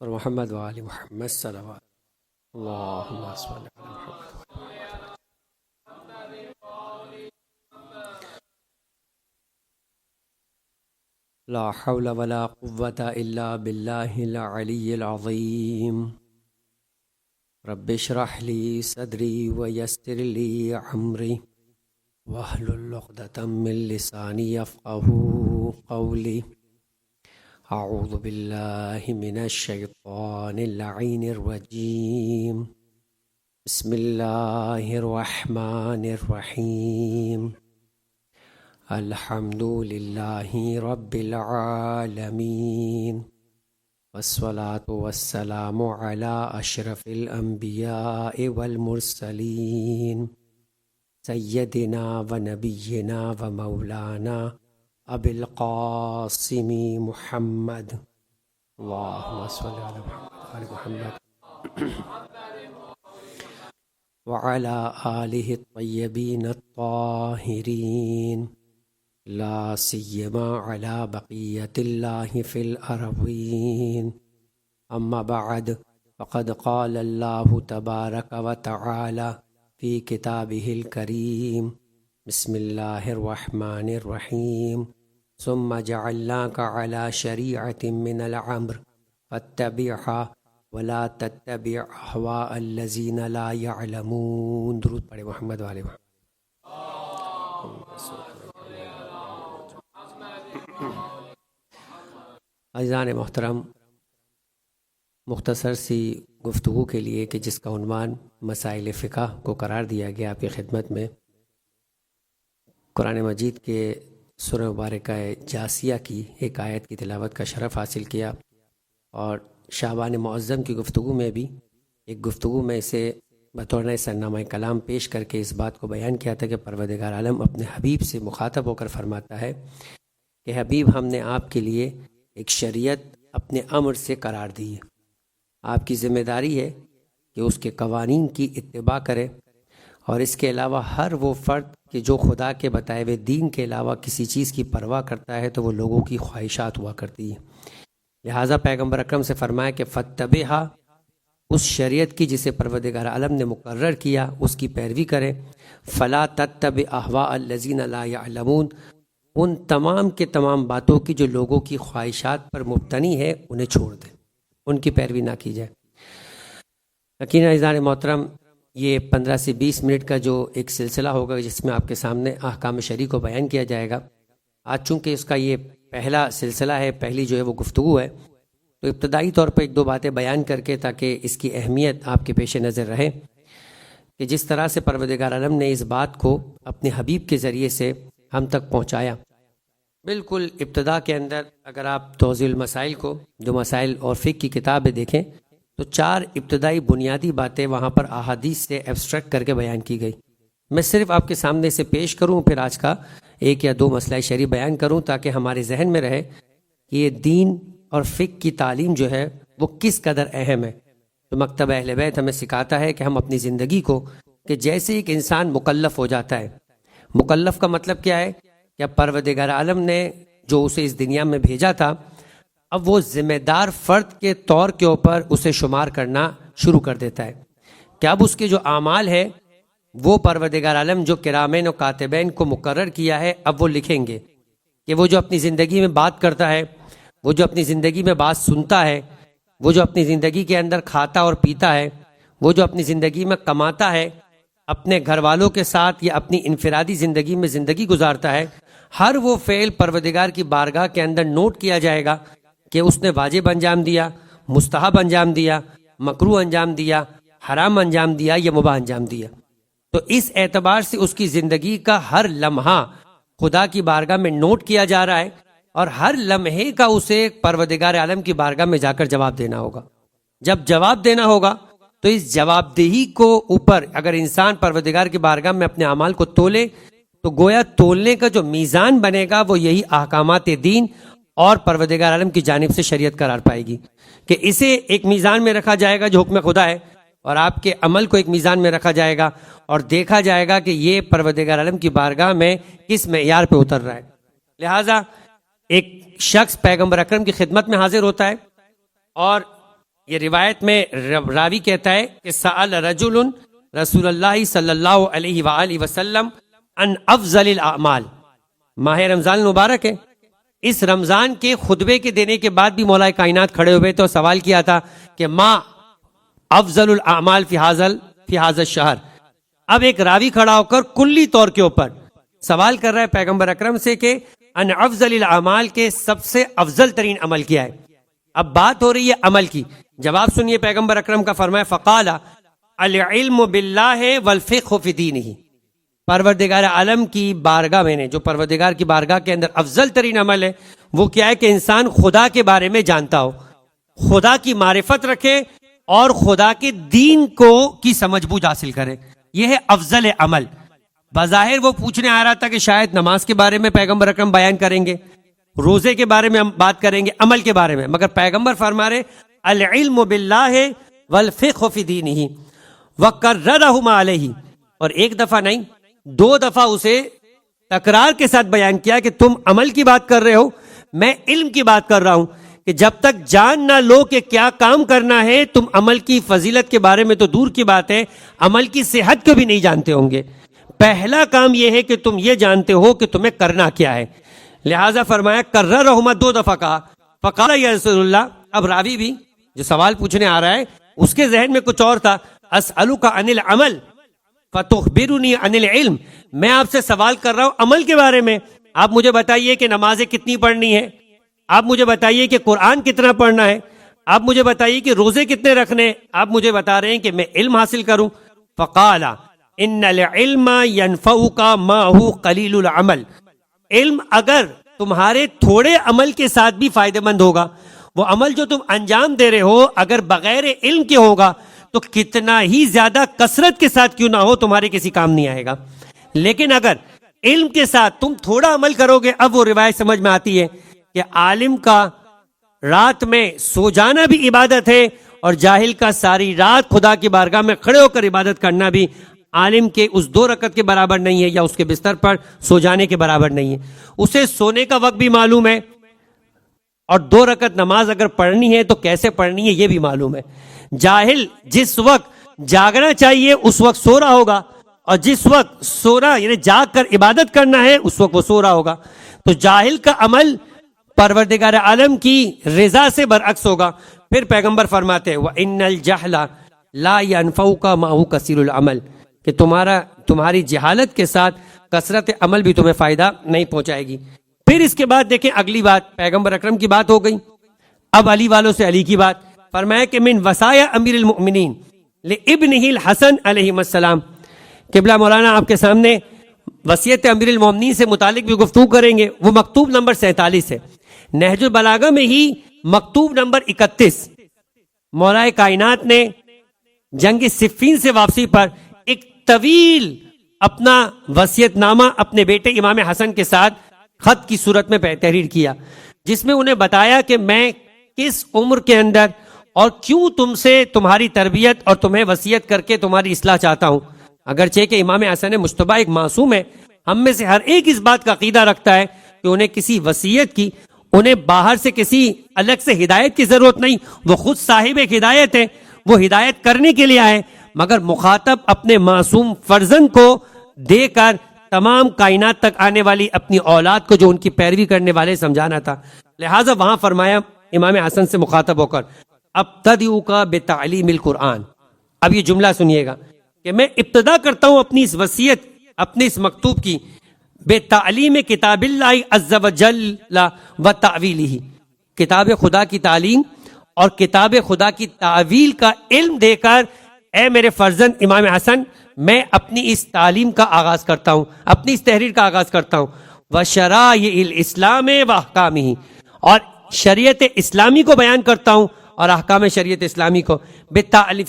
اور محمد وآل محمد صلوات اللہم صلی علی محمد. لا حول ولا قوة الا باللہ العلی العظیم. رب اشرح لی صدری ویسر لی امری واحلل عقدۃ من لسانی یفقہوا قولی. اعوذ باللہ من الشیطان اللعین الرجیم. بسم اللہ الرحمن الرحیم. الحمد للہ رب العالمین والصلاة والسلام علی اشرف الانبیاء والمرسلین سیدنا و نبینا و مولانا ابی القاسم محمد. اللہم صلی علی محمد آل محمد وعلی آلہ الطیبین الطاہرین لا سیما علی بقیت اللہ فی الارضین. اما بعد فقد قال اللہ تبارک و تعالی فی کتابہ الکریم. بسم اللہ الرحمن الرحیم. ثم جعلناک علی شریعۃ من الامر فاتبعها ولا تتبع اهواء الذین لا یعلمون. درود پڑھے محمد والے محمد. عزیزان محترم، مختصر سی گفتگو کے لیے کہ جس کا عنوان مسائل فقہ کو قرار دیا گیا آپ کی خدمت میں، قرآن مجید کے سورہ مبارکہ جاسیہ کی ایک آیت کی تلاوت کا شرف حاصل کیا، اور شعبان معظم کی گفتگو میں بھی ایک گفتگو میں اسے بطور نئے سرنامہ کلام پیش کر کے اس بات کو بیان کیا تھا کہ پروردگار عالم اپنے حبیب سے مخاطب ہو کر فرماتا ہے کہ حبیب، ہم نے آپ کے لیے ایک شریعت اپنے امر سے قرار دی ہے. آپ کی ذمہ داری ہے کہ اس کے قوانین کی اتباع کرے، اور اس کے علاوہ ہر وہ فرد کہ جو خدا کے بتائے ہوئے دین کے علاوہ کسی چیز کی پرواہ کرتا ہے تو وہ لوگوں کی خواہشات ہوا کرتی ہے. لہٰذا پیغمبر اکرم سے فرمایا کہ فتبعھا، اس شریعت کی جسے پروردگار عالم نے مقرر کیا اس کی پیروی کرے. فلا تتبع اہواء الذین لا یعلمون، ان تمام کے تمام باتوں کی جو لوگوں کی خواہشات پر مبتنی ہے انہیں چھوڑ دیں، ان کی پیروی نہ کی جائے. یقیناً عزیزان محترم، یہ 15 سے 20 منٹ کا جو ایک سلسلہ ہوگا جس میں آپ کے سامنے احکام شرعی کو بیان کیا جائے گا. آج چونکہ اس کا یہ پہلا سلسلہ ہے، پہلی جو ہے وہ گفتگو ہے، تو ابتدائی طور پر ایک دو باتیں بیان کر کے تاکہ اس کی اہمیت آپ کے پیش نظر رہے کہ جس طرح سے پروردگار عالم نے اس بات کو اپنے حبیب کے ذریعے سے ہم تک پہنچایا. بالکل ابتدا کے اندر اگر آپ توضیح المسائل کو، جو مسائل اور فقہ کی کتابیں دیکھیں تو 4 ابتدائی بنیادی باتیں وہاں پر احادیث سے ایبسٹریکٹ کر کے بیان کی گئی. میں صرف آپ کے سامنے سے پیش کروں، پھر آج کا 1 یا 2 مسئلہ شرعی بیان کروں تاکہ ہمارے ذہن میں رہے کہ یہ دین اور فقہ کی تعلیم جو ہے وہ کس قدر اہم ہے. تو مکتب اہل بیت ہمیں سکھاتا ہے کہ ہم اپنی زندگی کو، کہ جیسے ایک انسان مکلف ہو جاتا ہے، مکلف کا مطلب کیا ہے کہ اب پروردگار عالم نے جو اسے اس دنیا میں بھیجا تھا، اب وہ ذمہ دار فرد کے طور کے اوپر اسے شمار کرنا شروع کر دیتا ہے کہ اب اس کے جو اعمال ہے وہ پروردگار عالم جو کرامین و کاتبین کو مقرر کیا ہے اب وہ لکھیں گے کہ وہ جو اپنی زندگی میں بات کرتا ہے، وہ جو اپنی زندگی میں بات سنتا ہے، وہ جو اپنی زندگی کے اندر کھاتا اور پیتا ہے، وہ جو اپنی زندگی میں کماتا ہے، اپنے گھر والوں کے ساتھ یا اپنی انفرادی زندگی میں زندگی گزارتا ہے، ہر وہ فعل پروردگار کی بارگاہ کے اندر نوٹ کیا جائے گا کہ اس نے واجب انجام دیا، مستحب انجام دیا، مکروہ انجام دیا، حرام انجام دیا یا مباح انجام دیا. تو اس اعتبار سے اس کی زندگی کا ہر لمحہ خدا کی بارگاہ میں نوٹ کیا جا رہا ہے، اور ہر لمحے کا اسے پروردگار عالم کی بارگاہ میں جا کر جواب دینا ہوگا. جب جواب دینا ہوگا تو اس جواب دہی کو اوپر اگر انسان پروردگار کی بارگاہ میں اپنے اعمال کو تولے تو گویا تولنے کا جو میزان بنے گا وہ یہی احکامات دین اور پروردگار عالم کی جانب سے شریعت قرار پائے گی کہ اسے ایک میزان میں رکھا جائے گا جو حکم خدا ہے، اور آپ کے عمل کو ایک میزان میں رکھا جائے گا اور دیکھا جائے گا کہ یہ پروردگار عالم کی بارگاہ میں کس معیار پہ اتر رہا ہے. لہٰذا ایک شخص پیغمبر اکرم کی خدمت میں حاضر ہوتا ہے اور یہ روایت میں راوی کہتا ہے کہ سأل رجل رسول اللہ صلی اللہ علیہ وآلہ وسلم ان افضل الاعمال. ماہ رمضان المبارک ہے، اس رمضان کے خطبے کے دینے کے بعد بھی مولا کائنات کھڑے ہوئے تو سوال کیا تھا کہ ما افضل الاعمال فی هذا الشہر. اب ایک راوی کھڑا ہو کر کلی طور کے اوپر سوال کر رہا ہے پیغمبر اکرم سے کہ ان افضل الاعمال کے سب سے افضل ترین عمل کیا ہے. اب بات ہو رہی ہے عمل کی. جواب سنیے پیغمبر اکرم کا، فرمایا فقال العلم باللہ والفقہ فی دینہ. پروردگار عالم کی بارگاہ میں نے جو پروردگار کی بارگاہ کے اندر افضل ترین عمل ہے وہ کیا ہے کہ انسان خدا کے بارے میں جانتا ہو، خدا کی معرفت رکھے اور خدا کے دین کو کی سمجھ بوجھ حاصل کرے. یہ ہے افضل عمل. بظاہر وہ پوچھنے آ رہا تھا کہ شاید نماز کے بارے میں پیغمبر اکرم بیان کریں گے، روزے کے بارے میں ہم بات کریں گے، عمل کے بارے میں، مگر پیغمبر فرما رہے العلم باللہ والفقہ فی دینہ وقررہما علیہ. اور ایک دفعہ نہیں، 2 دفعہ اسے تکرار کے ساتھ بیان کیا کہ تم عمل کی بات کر رہے ہو، میں علم کی بات کر رہا ہوں کہ جب تک جان نہ لو کہ کیا کام کرنا ہے تم عمل کی فضیلت کے بارے میں تو دور کی بات ہے، عمل کی صحت کو بھی نہیں جانتے ہوں گے. پہلا کام یہ ہے کہ تم یہ جانتے ہو کہ تمہیں کرنا کیا ہے. لہٰذا فرمایا کررہما، 2 دفعہ کہا. فقال یا رسول اللہ. اب راوی بھی جو سوال پوچھنے آ رہا ہے اس کے ذہن میں کچھ اور تھا. اسألک عن العمل فتخبرنی عن العلم. میں آپ سے سوال کر رہا ہوں عمل کے بارے میں، آپ مجھے بتائیے کہ نمازیں کتنی پڑھنی ہے، آپ مجھے بتائیے کہ قرآن کتنا پڑھنا ہے، آپ مجھے بتائیے کہ روزے کتنے رکھنے، آپ مجھے بتا رہے ہیں کہ میں علم حاصل کروں. فقال ان العلم ينفعك ما هو قلیل العمل. علم اگر تمہارے تھوڑے عمل کے ساتھ بھی فائدہ مند ہوگا، وہ عمل جو تم انجام دے رہے ہو اگر بغیر علم کے ہوگا تو کتنا ہی زیادہ کثرت کے ساتھ کیوں نہ ہو تمہارے کسی کام نہیں آئے گا. لیکن اگر علم کے ساتھ تم تھوڑا عمل کرو گے، اب وہ روایت سمجھ میں آتی ہے کہ عالم کا رات میں سو جانا بھی عبادت ہے اور جاہل کا ساری رات خدا کی بارگاہ میں کھڑے ہو کر عبادت کرنا بھی عالم کے اس 2 رکعت کے برابر نہیں ہے یا اس کے بستر پر سو جانے کے برابر نہیں ہے. اسے سونے کا وقت بھی معلوم ہے اور 2 رکعت نماز اگر پڑھنی ہے تو کیسے پڑھنی ہے یہ بھی معلوم ہے. جاہل جس وقت جاگنا چاہیے اس وقت سو رہا ہوگا اور جس وقت سونا یعنی جاگ کر عبادت کرنا ہے اس وقت وہ سو رہا ہوگا. تو جاہل کا عمل پروردگار عالم کی رضا سے برعکس ہوگا. پھر پیغمبر فرماتے ہیں وَإِنَّ الْجَهْلَ لَا يَنْفَعُكَ مَعَهُ كَثِيرُ الْعَمَلِ کہ تمہاری جہالت کے ساتھ کثرت عمل بھی تمہیں فائدہ نہیں پہنچائے گی. پھر اس کے بعد دیکھیں اگلی بات، پیغمبر اکرم کی بات ہو گئی. اب علی والوں سے علی کی بات. فرمایا کہ من وصایا امیر المؤمنین لابنہ الحسن علیہ السلام. قبلہ مولانا آپ کے سامنے وصیت امیر المؤمنین سے متعلق بھی گفتگو کریں گے. وہ مکتوب نمبر 47 ہے. نہج البلاغہ میں ہی مکتوب نمبر 31 مولا کائنات نے جنگ صفین سے واپسی پر ایک طویل اپنا وصیت نامہ اپنے بیٹے امام حسن کے ساتھ خط کی صورت میں تحریر کیا، جس میں انہیں بتایا کہ میں کس عمر کے اندر اور کیوں تم سے تمہاری تربیت اور تمہیں وصیت کر کے تمہاری اصلاح چاہتا ہوں. اگرچہ کہ امام حسن مجتبی ایک معصوم ہے، ہم میں سے ہر ایک اس بات کا عقیدہ رکھتا ہے کہ انہیں کسی وصیت کی، انہیں باہر سے کسی الگ سے ہدایت کی ضرورت نہیں. وہ خود صاحب ایک ہدایت ہے، وہ ہدایت کرنے کے لیے آئے، مگر مخاطب اپنے معصوم فرزند کو دے کر تمام کائنات تک آنے والی اپنی اولاد کو جو ان کی پیروی کرنے والے سمجھانا تھا. لہٰذا وہاں فرمایا امام حسن سے مخاطب ہو کر ابتدئک بتعلیم القرآن. اب یہ جملہ سنیے گا کہ میں ابتدا کرتا ہوں اپنی اس وصیت، اپنے اس مکتوب کی بتعلیم کتاب اللہ عز وجل و تعویلہ، کتاب خدا کی تعلیم اور کتاب خدا کی تعویل کا علم دے کر اے میرے فرزند امام حسن میں اپنی اس تعلیم کا آغاز کرتا ہوں، اپنی اس تحریر کا آغاز کرتا ہوں. وشرائع الاسلام و احکامہ، اور شریعت اسلامی کو بیان کرتا ہوں اور احکام شریعت اسلامی کو.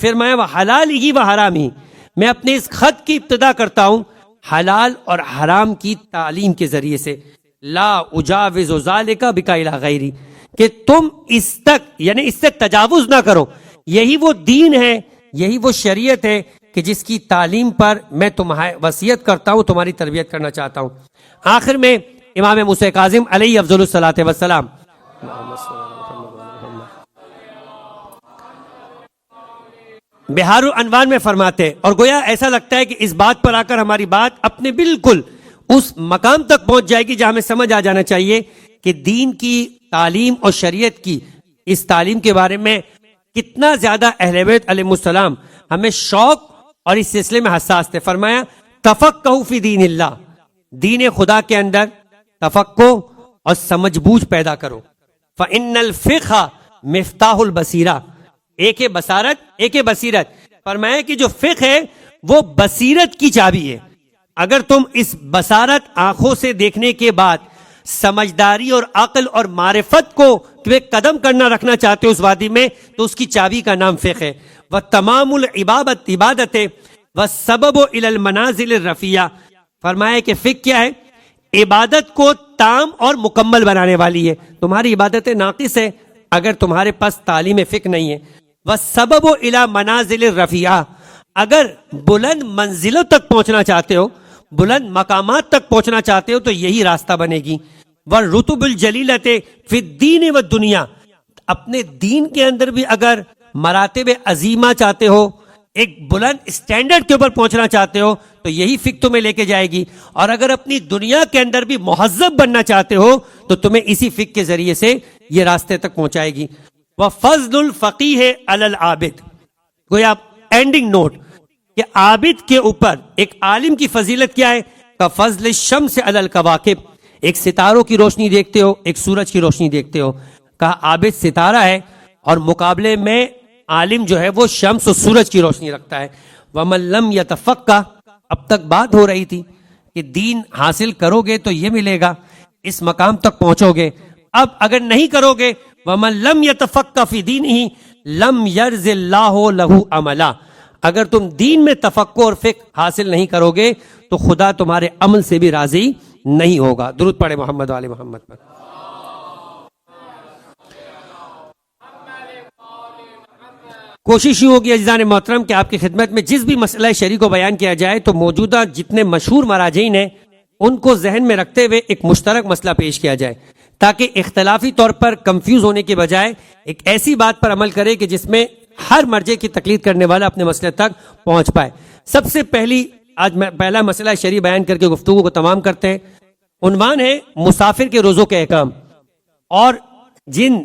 فرمایا وحلالہ و حرامہ، میں اپنے اس خط کی ابتدا کرتا ہوں حلال اور حرام کی تعلیم کے ذریعے سے. لا اجاوز ذالک بک الی غیری، کہ تم اس تک یعنی اس سے تجاوز نہ کرو. یہی وہ دین ہے، یہی وہ شریعت ہے کہ جس کی تعلیم پر میں تمہیں وصیت کرتا ہوں، تمہاری تربیت کرنا چاہتا ہوں. آخر میں امام موسیٰ کاظم علیہ افضل الصلاۃ والسلام بہار الانوار میں فرماتے ہیں، اور گویا ایسا لگتا ہے کہ اس بات پر آ کر ہماری بات اپنے بالکل اس مقام تک پہنچ جائے گی جہاں ہمیں سمجھ آ جانا چاہیے کہ دین کی تعلیم اور شریعت کی اس تعلیم کے بارے میں کتنا زیادہ اہل بیت علیہ السلام ہمیں شوق اور اس سلسلے میں حساس تھے۔ فرمایا تفقہوا فی دین اللہ، دین خدا کے اندر تفقہ اور سمجھ بوجھ پیدا کرو۔ فإن الفقہ مفتاح البصیرہ، ایک ہے بصارت، ایک ہے بصیرت۔ فرمایا کہ جو فقہ ہے وہ بصیرت کی چابی ہے۔ اگر تم اس بصارت آنکھوں سے دیکھنے کے بعد سمجھداری اور عقل اور معرفت کو قدم کرنا رکھنا چاہتے ہو اس وادی میں، تو اس کی چابی کا نام فقہ ہے۔ وَتَمَامُ الْعِبَادَةِ عبادت وَالسَّبَبُ إِلَى الْمَنَازِلِ الرَّفِيَّةِ۔ فرمایا کہ فقہ کیا ہے؟ عبادت کو تام اور مکمل بنانے والی ہے۔ تمہاری عبادت ناقص ہے اگر تمہارے پاس تعلیم فقہ نہیں ہے۔ وَالسَّبَبُ إِلَى مَنَازِلِ الرَّفِيَّةِ، اگر بلند منزلوں تک پہنچنا چاہتے ہو، بلند مقامات تک پہنچنا چاہتے ہو، تو یہی راستہ بنے گی۔ وَالرُّتُبُ الْجَلِيلَةِ فِي الدِّينِ وَالدُّنْيَا، اپنے دین کے اندر بھی اگر مراتب عظیمہ چاہتے ہو، ایک بلند اسٹینڈرڈ کے اوپر پہنچنا چاہتے ہو، تو یہی فقہ تمہیں لے کے جائے گی۔ اور اگر اپنی دنیا کے اندر بھی مہذب بننا چاہتے ہو تو تمہیں اسی فقہ کے ذریعے سے یہ راستے تک پہنچائے گی۔ وَفَضْلُ الْفَقِيهِ عَلَى الْعَابِدِ، گویا اینڈنگ نوٹ کہ عابد کے اوپر ایک عالم کی فضیلت کیا ہے؟ کَفَضْلِ الشَّمْسِ عَلَى الْكَوَاكِبِ، ایک ستاروں کی روشنی دیکھتے ہو، ایک سورج کی روشنی دیکھتے ہو، کہا عابد ستارہ ہے اور مقابلے میں عالم جو ہے وہ شمس و سورج کی روشنی رکھتا ہے۔ وَمَن لَّمْ يَتَفَقَّهْ، اب تک بات ہو رہی تھی کہ دین حاصل کرو گے تو یہ ملے گا، اس مقام تک پہنچو گے۔ اب اگر نہیں کرو گے، وَمَن لَّمْ يَتَفَقَّهْ فِي دِينِهِ لَمْ يَرْزِ اللَّهُ لَهُ عَمَلًا، اگر تم دین میں تفقہ اور فقہ حاصل نہیں کرو گے تو خدا تمہارے عمل سے بھی راضی نہیں ہوگا۔ درود پڑھے محمد و آل محمد پر۔ کوشش یہ ہوگی عزیزان محترم کہ آپ کی خدمت میں جس بھی مسئلہ شرعی کو بیان کیا جائے تو موجودہ جتنے مشہور مراجعین ہیں ان کو ذہن میں رکھتے ہوئے ایک مشترک مسئلہ پیش کیا جائے، تاکہ اختلافی طور پر کنفیوز ہونے کے بجائے ایک ایسی بات پر عمل کرے کہ جس میں ہر مرجع کی تقلید کرنے والا اپنے مسئلے تک پہنچ پائے۔ سب سے پہلا مسئلہ شرعی بیان کر کے گفتگو کو تمام کرتے ہیں۔ عنوان ہے مسافر کے روزوں کے احکام۔ اور جن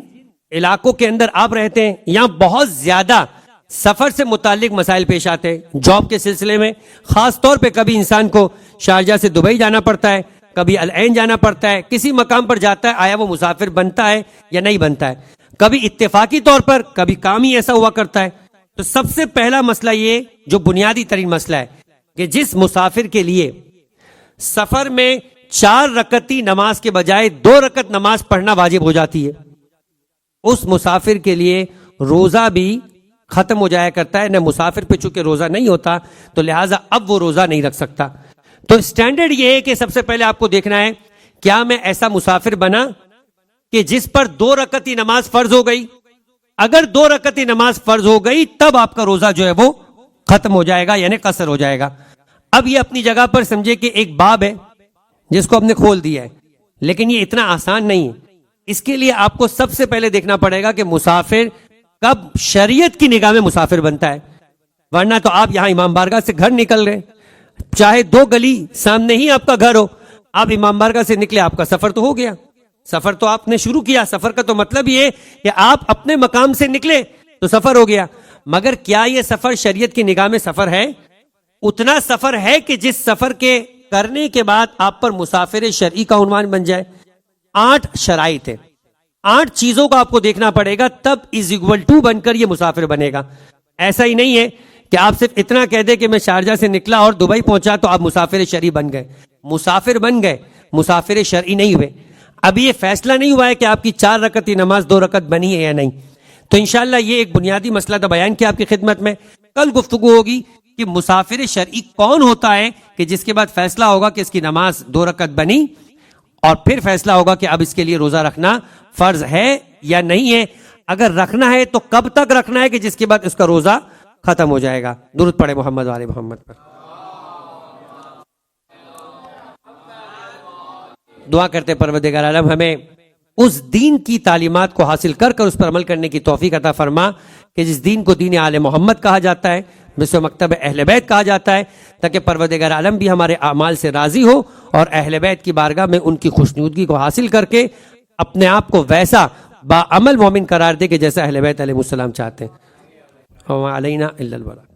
علاقوں کے اندر آپ رہتے ہیں یہاں بہت زیادہ سفر سے متعلق مسائل پیش آتے ہیں۔ جاب کے سلسلے میں خاص طور پہ کبھی انسان کو شارجہ سے دبئی جانا پڑتا ہے، کبھی العین جانا پڑتا ہے، کسی مقام پر جاتا ہے، آیا وہ مسافر بنتا ہے یا نہیں بنتا ہے، کبھی اتفاقی طور پر، کبھی کام ہی ایسا ہوا کرتا ہے۔ تو سب سے پہلا مسئلہ یہ جو بنیادی ترین مسئلہ ہے کہ جس مسافر کے لیے سفر میں 4 رکعتی نماز کے بجائے 2 رکعت نماز پڑھنا واجب ہو جاتی ہے، اس مسافر کے لیے روزہ بھی ختم ہو جایا کرتا ہے۔ نہ مسافر پہ چونکہ روزہ نہیں ہوتا تو لہٰذا اب وہ روزہ نہیں رکھ سکتا۔ تو سٹینڈرڈ یہ ہے کہ سب سے پہلے آپ کو دیکھنا ہے کیا میں ایسا مسافر بنا کہ جس پر 2 رکعتی نماز فرض ہو گئی۔ اگر 2 رکعتی نماز فرض ہو گئی تب آپ کا روزہ جو ہے وہ ختم ہو جائے گا، یعنی قصر ہو جائے گا۔ اب یہ اپنی جگہ پر سمجھے کہ ایک باب ہے جس کو ہم نے کھول دیا ہے، لیکن یہ اتنا آسان نہیں ہے۔ اس کے لیے آپ کو سب سے پہلے دیکھنا پڑے گا کہ مسافر کب شریعت کی نگاہ میں مسافر بنتا ہے، ورنہ تو آپ یہاں امام بارگاہ سے گھر نکل رہے، چاہے 2 گلی سامنے ہی آپ کا گھر ہو، آپ امام بارگاہ سے نکلے، آپ کا سفر تو ہو گیا، سفر تو آپ نے شروع کیا۔ سفر کا تو مطلب یہ کہ آپ اپنے مقام سے نکلے تو سفر ہو گیا، مگر کیا یہ سفر شریعت کی نگاہ میں سفر ہے؟ اتنا سفر ہے کہ جس سفر کے کرنے کے بعد آپ پر مسافر شرعی کا عنوان بن جائے؟ 8 شرائط ہیں، 8 چیزوں کو آپ کو دیکھنا پڑے گا، تب = بن کر یہ مسافر بنے گا۔ ایسا ہی نہیں ہے کہ آپ صرف اتنا کہہ دے کہ میں شارجہ سے نکلا اور دبئی پہنچا تو آپ مسافر شرعی بن گئے۔ مسافر بن گئے، مسافر شرعی نہیں ہوئے۔ ابھی یہ فیصلہ نہیں ہوا ہے کہ آپ کی 4 رکعتی نماز 2 رکعت بنی ہے یا نہیں۔ تو انشاءاللہ یہ ایک بنیادی مسئلہ تھا بیان کیا آپ کی خدمت میں۔ کل گفتگو ہوگی کہ مسافر شرعی کون ہوتا ہے کہ جس کے بعد فیصلہ ہوگا کہ اس کی نماز 2 رکعت بنی، اور پھر فیصلہ ہوگا کہ اب اس کے لیے روزہ رکھنا فرض ہے یا نہیں ہے۔ اگر رکھنا ہے تو کب تک رکھنا ہے کہ جس کے بعد اس کا روزہ ختم ہو جائے گا۔ درود پڑھے محمد و آل محمد پر۔ دعا کرتے پروردگار عالم ہمیں اس دین کی تعلیمات کو حاصل کر کر اس پر عمل کرنے کی توفیق عطا فرما کہ جس دین کو دین آل محمد کہا جاتا ہے، مثل مکتب اہل بیت کہا جاتا ہے، تاکہ پروردگار عالم بھی ہمارے اعمال سے راضی ہو اور اہل بیت کی بارگاہ میں ان کی خوشنودگی کو حاصل کر کے اپنے آپ کو ویسا باعمل مومن قرار دے کہ جیسا اہل بیت علیہ السلام چاہتے ہیں۔ وَمَا عَلَيْنَا إِلَّا الْبَلَاغُ۔